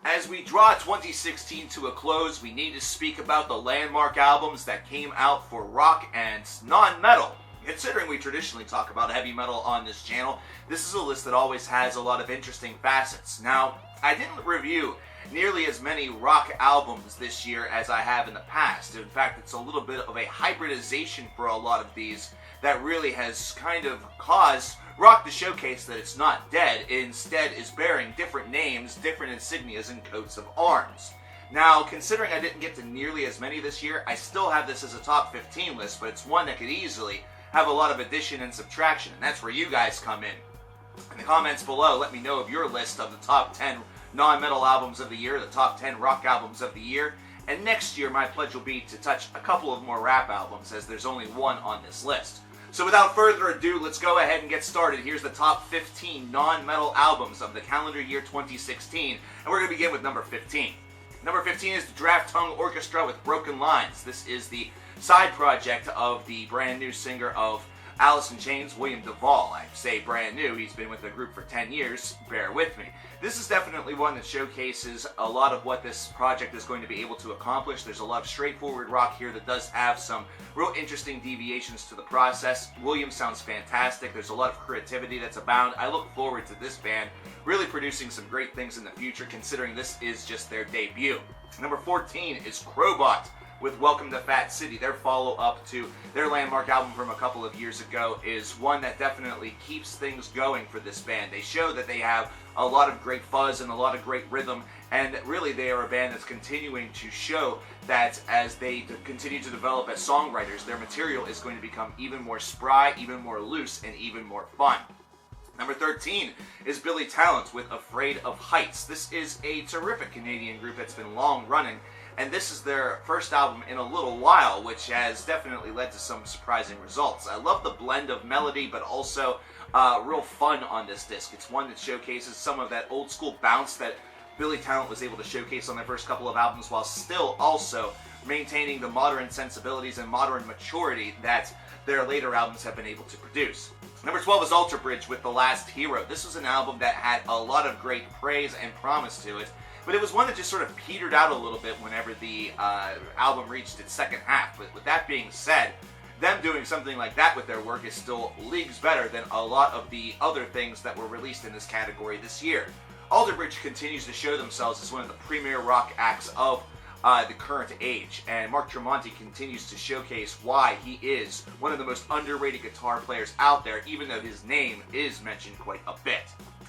As we draw 2016 to a close, we need to speak about the landmark albums that came out for rock and non-metal. Considering we traditionally talk about heavy metal on this channel, this is a list that always has a lot of interesting facets. Now, I didn't review nearly as many rock albums this year as I have in the past. In fact, it's a little bit of a hybridization for a lot of these that really has kind of caused rock to showcase that it's not dead, instead is bearing different names, different insignias, and coats of arms. Now, considering I didn't get to nearly as many this year, I still have this as a top 15 list, but it's one that could easily have a lot of addition and subtraction, and that's where you guys come in. In the comments below, let me know of your list of the top 10 non-metal albums of the year, the top 10 rock albums of the year, and next year my pledge will be to touch a couple of more rap albums, as there's only one on this list. So without further ado, let's go ahead and get started. Here's the top 15 non-metal albums of the calendar year 2016, and we're going to begin with number 15. Number 15 is the Draft Tongue Orchestra with Broken Lines. This is the side project of the brand new singer of Alice in Chains, William Duvall. I say brand new, he's been with the group for 10 years, bear with me. This is definitely one that showcases a lot of what this project is going to be able to accomplish. There's a lot of straightforward rock here that does have some real interesting deviations to the process. William sounds fantastic. There's a lot of creativity that's abound. I look forward to this band really producing some great things in the future, considering this is just their debut. Number 14 is Crowbot with Welcome to Fat City. Their follow-up to their landmark album from a couple of years ago is one that definitely keeps things going for this band. They show that they have a lot of great fuzz and a lot of great rhythm, and really they are a band that's continuing to show that as they continue to develop as songwriters, their material is going to become even more spry, even more loose, and even more fun. Number 13 is Billy Talent with Afraid of Heights. This is a terrific Canadian group that's been long running, and this is their first album in a little while, which has definitely led to some surprising results. I love the blend of melody, but also real fun on this disc. It's one that showcases some of that old school bounce that Billy Talent was able to showcase on their first couple of albums, while still also maintaining the modern sensibilities and modern maturity that their later albums have been able to produce. Number 12 is Alter Bridge with The Last Hero. This was an album that had a lot of great praise and promise to it, but it was one that just sort of petered out a little bit whenever the album reached its second half. But with that being said, them doing something like that with their work is still leagues better than a lot of the other things that were released in this category this year. Alter Bridge continues to show themselves as one of the premier rock acts of the current age, and Mark Tremonti continues to showcase why he is one of the most underrated guitar players out there, even though his name is mentioned quite a bit.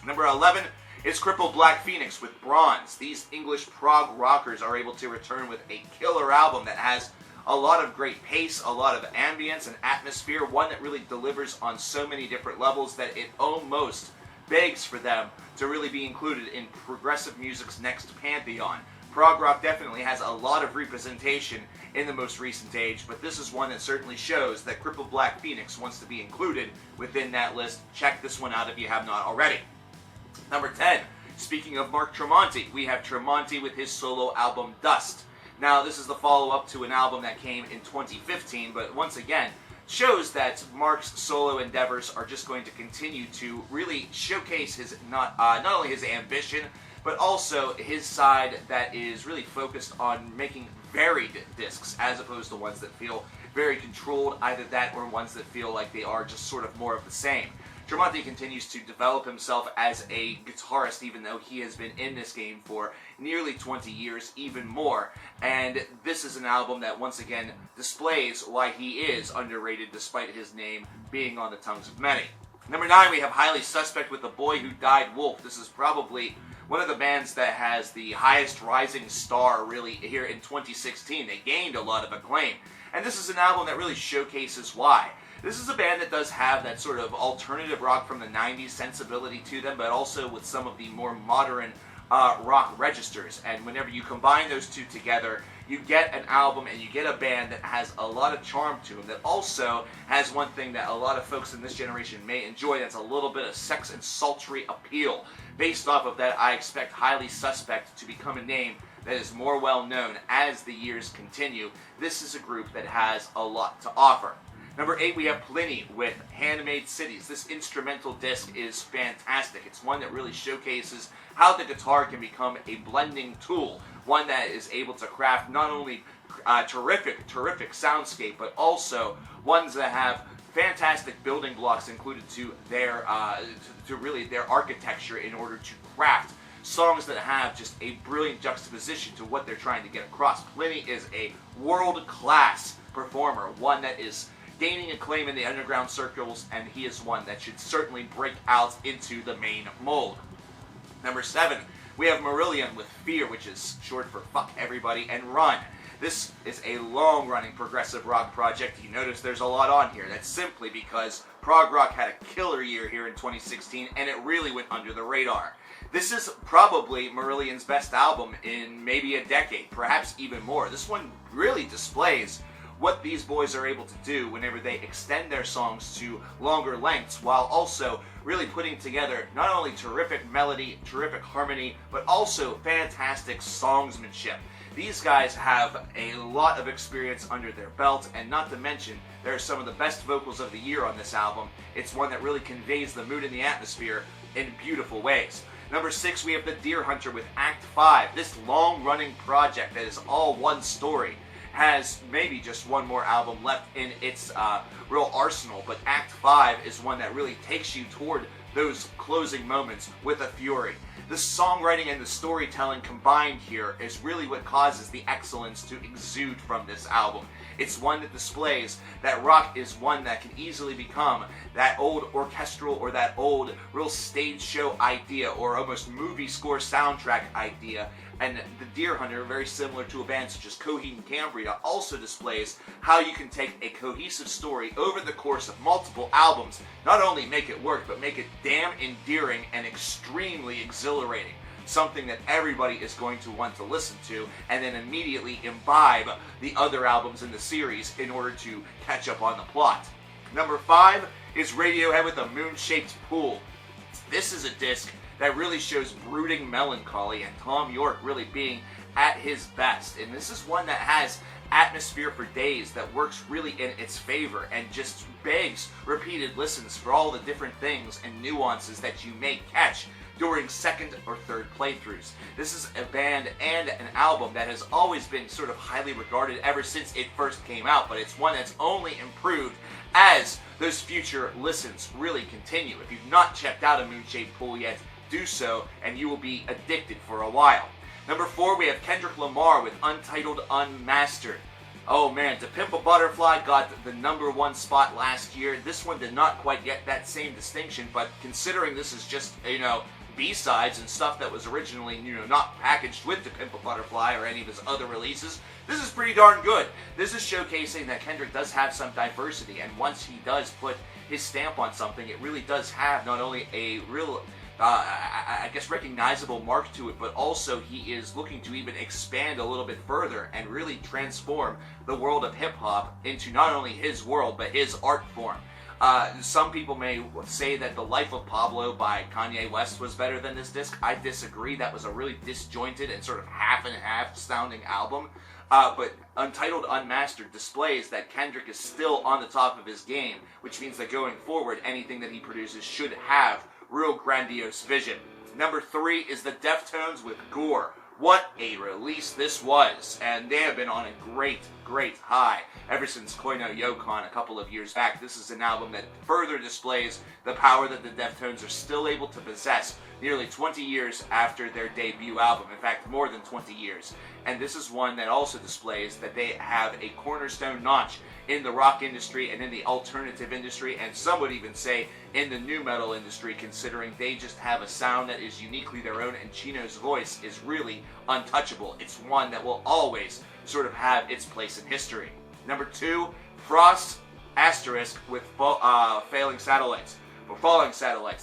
Number 11 is Crippled Black Phoenix with Bronze. These English prog rockers are able to return with a killer album that has a lot of great pace, a lot of ambience and atmosphere, one that really delivers on so many different levels that it almost begs for them to really be included in progressive music's next pantheon. Prog rock definitely has a lot of representation in the most recent age, but this is one that certainly shows that Crippled Black Phoenix wants to be included within that list. Check this one out if you have not already. Number 10, speaking of Mark Tremonti, we have Tremonti with his solo album Dust. Now, this is the follow-up to an album that came in 2015, but once again, shows that Mark's solo endeavors are just going to continue to really showcase his not only his ambition, but also his side that is really focused on making varied discs, as opposed to ones that feel very controlled, either that or ones that feel like they are just sort of more of the same. Tremonti continues to develop himself as a guitarist, even though he has been in this game for nearly 20 years, even more. And this is an album that once again displays why he is underrated despite his name being on the tongues of many. Number 9, we have Highly Suspect with The Boy Who Died Wolf. This is probably one of the bands that has the highest rising star really here in 2016. They gained a lot of acclaim. And this is an album that really showcases why. This is a band that does have that sort of alternative rock from the 90s sensibility to them, but also with some of the more modern rock registers. And whenever you combine those two together, you get an album and you get a band that has a lot of charm to them, that also has one thing that a lot of folks in this generation may enjoy, that's a little bit of sex and sultry appeal. Based off of that, I expect Highly Suspect to become a name that is more well known as the years continue. This is a group that has a lot to offer. Number 8, we have Pliny with Handmade Cities. This instrumental disc is fantastic. It's one that really showcases how the guitar can become a blending tool, one that is able to craft not only terrific soundscape, but also ones that have fantastic building blocks included to their really their architecture in order to craft songs that have just a brilliant juxtaposition to what they're trying to get across. Pliny is a world-class performer, one that is gaining acclaim in the underground circles, and he is one that should certainly break out into the main mold. Number 7, we have Marillion with Fear, which is short for Fuck Everybody and Run. This is a long-running progressive rock project. You notice there's a lot on here. That's simply because prog rock had a killer year here in 2016, and it really went under the radar. This is probably Marillion's best album in maybe a decade, perhaps even more. This one really displays what these boys are able to do whenever they extend their songs to longer lengths, while also really putting together not only terrific melody, terrific harmony, but also fantastic songsmanship. These guys have a lot of experience under their belt, and not to mention, there are some of the best vocals of the year on this album. It's one that really conveys the mood and the atmosphere in beautiful ways. Number 6, we have The Deer Hunter with Act 5. This long-running project that is all one story has maybe just one more album left in its real arsenal, but Act 5 is one that really takes you toward those closing moments with a fury. The songwriting and the storytelling combined here is really what causes the excellence to exude from this album. It's one that displays that rock is one that can easily become that old orchestral or that old real stage show idea or almost movie score soundtrack idea. And The Deer Hunter, very similar to a band such as Coheed and Cambria, also displays how you can take a cohesive story over the course of multiple albums, not only make it work, but make it damn endearing and extremely exhilarating. Something that everybody is going to want to listen to, and then immediately imbibe the other albums in the series in order to catch up on the plot. Number 5 is Radiohead with A Moon-Shaped Pool. This is a disc that really shows brooding melancholy and Tom York really being at his best. And this is one that has atmosphere for days that works really in its favor and just begs repeated listens for all the different things and nuances that you may catch during second or third playthroughs. This is a band and an album that has always been sort of highly regarded ever since it first came out, but it's one that's only improved as those future listens really continue. If you've not checked out A Moon-Shaped Pool yet, do so, and you will be addicted for a while. Number 4, we have Kendrick Lamar with Untitled Unmastered. Oh man, To Pimp a Butterfly got the number 1 spot last year. This one did not quite get that same distinction, but considering this is just, B-sides and stuff that was originally, not packaged with To Pimp a Butterfly or any of his other releases, this is pretty darn good. This is showcasing that Kendrick does have some diversity, and once he does put his stamp on something, it really does have not only a real recognizable mark to it, but also he is looking to even expand a little bit further and really transform the world of hip-hop into not only his world, but his art form. Some people may say that The Life of Pablo by Kanye West was better than this disc. I disagree. That was a really disjointed and sort of half-and-half sounding album. But Untitled Unmastered displays that Kendrick is still on the top of his game, which means that going forward, anything that he produces should have real grandiose vision. Number 3 is the Deftones with Gore. What a release this was, and they have been on a great high ever since Koino Yokon a couple of years back. This is an album that further displays the power that the Deftones are still able to possess nearly 20 years after their debut album. In fact, more than 20 years. And this is one that also displays that they have a cornerstone notch in the rock industry and in the alternative industry, and some would even say in the nu metal industry, considering they just have a sound that is uniquely their own, and Chino's voice is really untouchable. It's one that will always sort of have its place in history. Number 2, Frost Asterisk with Falling Satellites.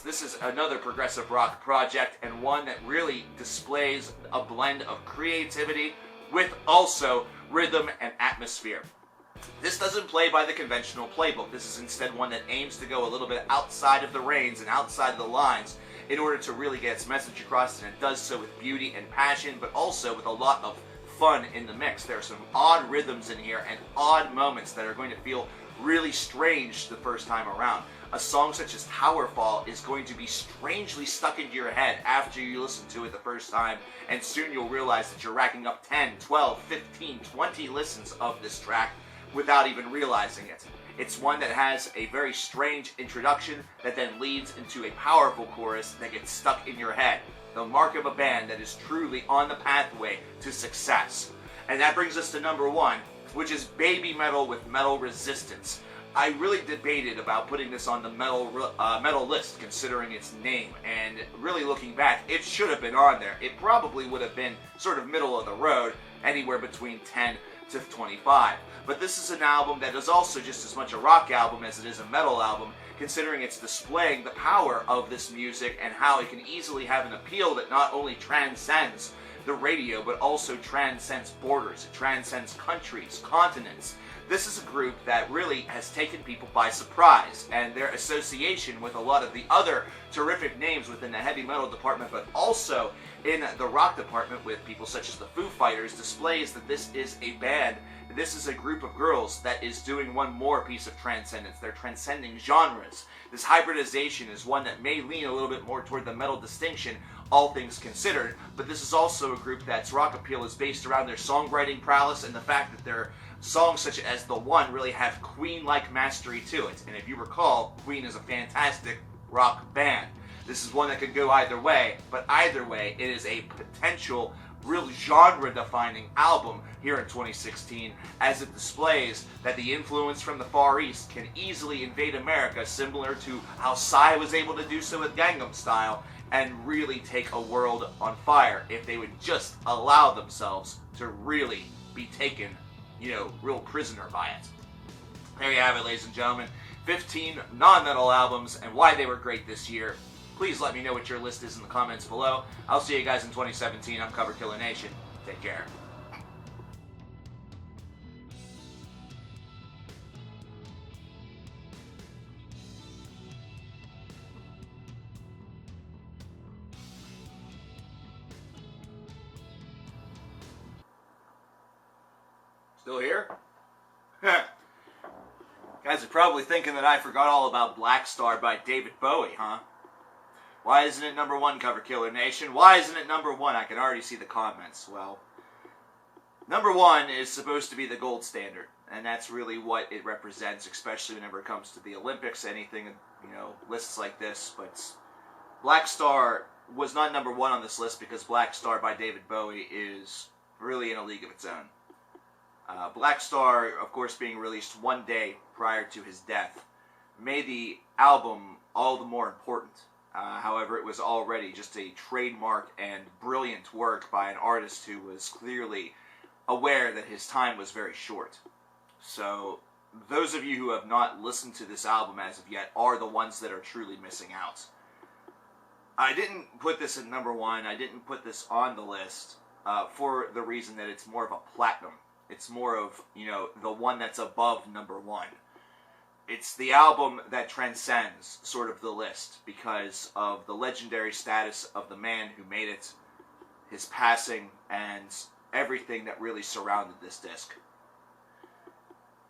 This is another progressive rock project, and one that really displays a blend of creativity with also rhythm and atmosphere. This doesn't play by the conventional playbook. This is instead one that aims to go a little bit outside of the reins and outside of the lines in order to really get its message across, and it does so with beauty and passion, but also with a lot of fun in the mix. There are some odd rhythms in here and odd moments that are going to feel really strange the first time around. A song such as Towerfall is going to be strangely stuck into your head after you listen to it the first time, and soon you'll realize that you're racking up 10, 12, 15, 20 listens of this track without even realizing it. It's one that has a very strange introduction that then leads into a powerful chorus that gets stuck in your head. The mark of a band that is truly on the pathway to success. And that brings us to number one, which is baby metal with metal resistance. I really debated about putting this on the metal list, considering its name, and really looking back, it should have been on there. It probably would have been sort of middle of the road, anywhere between 10 to 25. But this is an album that is also just as much a rock album as it is a metal album, considering it's displaying the power of this music and how it can easily have an appeal that not only transcends the radio, but also transcends borders. It transcends countries, continents. This is a group that really has taken people by surprise, and their association with a lot of the other terrific names within the heavy metal department, but also in the rock department with people such as the Foo Fighters, displays that this is a band, this is a group of girls that is doing one more piece of transcendence. They're transcending genres. This hybridization is one that may lean a little bit more toward the metal distinction, all things considered, but this is also a group that's rock appeal is based around their songwriting prowess and the fact that their songs such as The One really have Queen-like mastery to it. And if you recall, Queen is a fantastic rock band. This is one that could go either way, but either way, it is a potential real genre-defining album here in 2016, as it displays that the influence from the Far East can easily invade America, similar to how Psy was able to do so with Gangnam Style, and really take a world on fire if they would just allow themselves to really be taken, real prisoner by it. There you have it, ladies and gentlemen. 15 non-metal albums and why they were great this year. Please let me know what your list is in the comments below. I'll see you guys in 2017. I'm coverkillernation. Take care. Still here? Guys are probably thinking that I forgot all about Black Star by David Bowie, huh? Why isn't it number one, Coverkiller Nation? Why isn't it number one? I can already see the comments. Well, number one is supposed to be the gold standard, and that's really what it represents, especially whenever it comes to the Olympics, anything, lists like this. But Black Star was not number one on this list because Black Star by David Bowie is really in a league of its own. Black Star, of course, being released one day prior to his death, made the album all the more important. However, it was already just a trademark and brilliant work by an artist who was clearly aware that his time was very short. So, those of you who have not listened to this album as of yet are the ones that are truly missing out. I didn't put this at number one. I didn't put this on the list for the reason that it's more of a platinum. It's more of, the one that's above number one. It's the album that transcends sort of the list because of the legendary status of the man who made it, his passing, and everything that really surrounded this disc.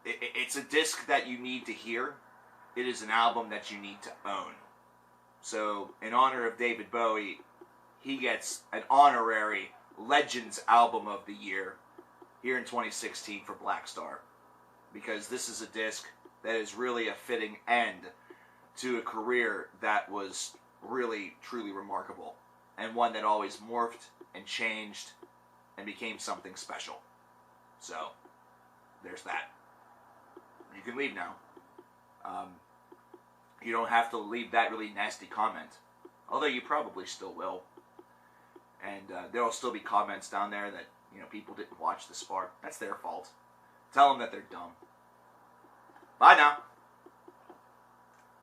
It's a disc that you need to hear. It is an album that you need to own. So, in honor of David Bowie, he gets an honorary Legends Album of the Year here in 2016 for Black Star. Because this is a disc that is really a fitting end to a career that was really, truly remarkable. And one that always morphed and changed and became something special. So, there's that. You can leave now. You don't have to leave that really nasty comment. Although you probably still will. And there will still be comments down there that, people didn't watch this far. That's their fault. Tell them that they're dumb. Bye now.